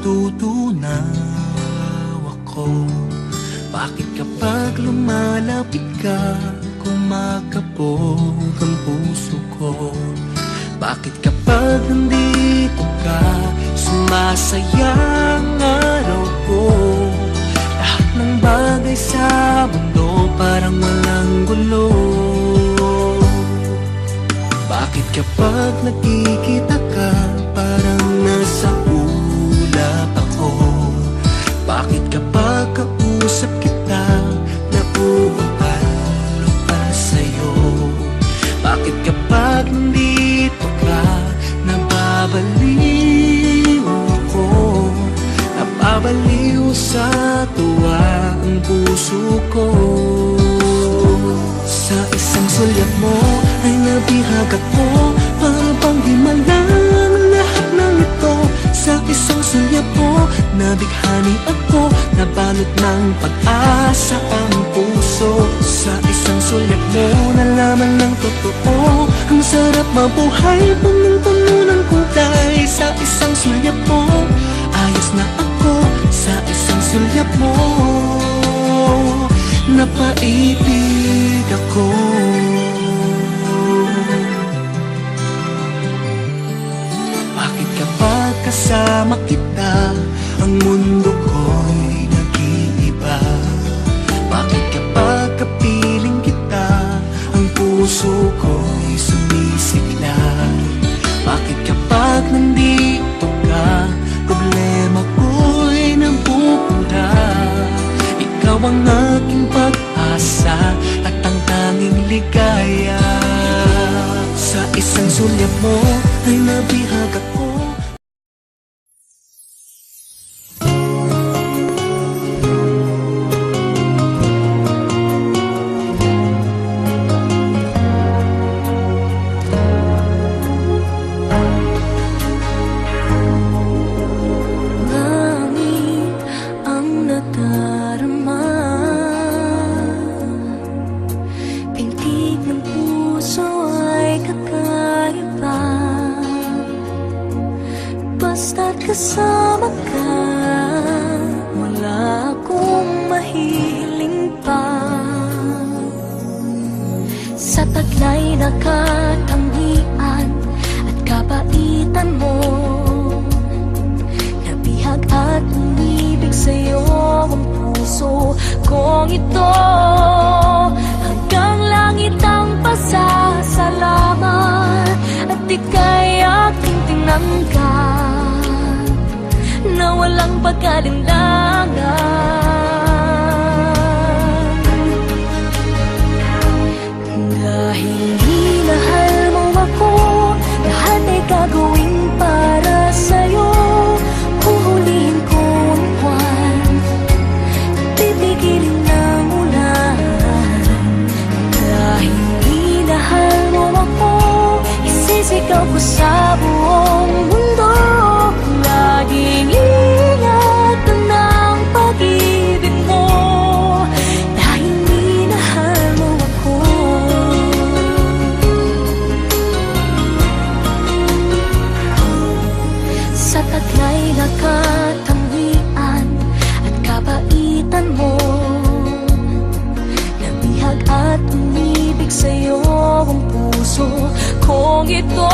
natutunaw ako. Bakit kapag lumalapit ka, kumakabog ang puso ko? Bakit kapag nandito ka, sumasaya ang araw ko? Lahat ng bagay sa mundo parang walang gulo. Bakit kapag nakikita ka, parang nasa ulap ako? Bakit kapag kausap kita, nauuntalo pa sa'yo? Bakit kapag nandito ka, nababaliw ako? Nababaliw sa tuwa ang puso ko. Sa isang sulyap mo ay nabihag ako, para bang himalang lahat ng ito. Sa isang sulyap mo, nabighani ako, nabalot ng pag-asa ang puso. Sa isang sulyap mo, nalaman ng totoo, ang sarap mabuhay, punong-puno ng kulay. Sa isang sulyap mo, ayos na ako. Sa isang sulyap mo, napaibig ako. Bakit kapag kasama kita, ang mundo ko'y nag-iiba? Bakit kapag kapiling kita, ang puso ko'y sumisigla? Bakit kapag nandito ka, problema ko'y nabubura? Ikaw ang aking pag-asa at ang tanging ligaya. Sa isang sulyap mo ay nabihag ako. Kasama ka, wala akong mahiling pa. Sa taglay na katangian at kabaitan mo, nabihag at umibig sa'yo ang puso kong ito. Hanggang langit ang pasasalamat at ika'y aking tinanggap na walang pagkalinlangan. Dahil minahal mo ako, lahat ay gagawin para sa'yo. Huhulihin ko ang buwan, pipigilin ng ulan. Dahil minahal mo ako, isisigaw ko sa buong mundo. Laging ingatan ng pag-ibig mo, dahil minahal mo ako. Sa taglay na katangian at kabaitan mo, nabihag at umibig sa'yo ang puso kong ito.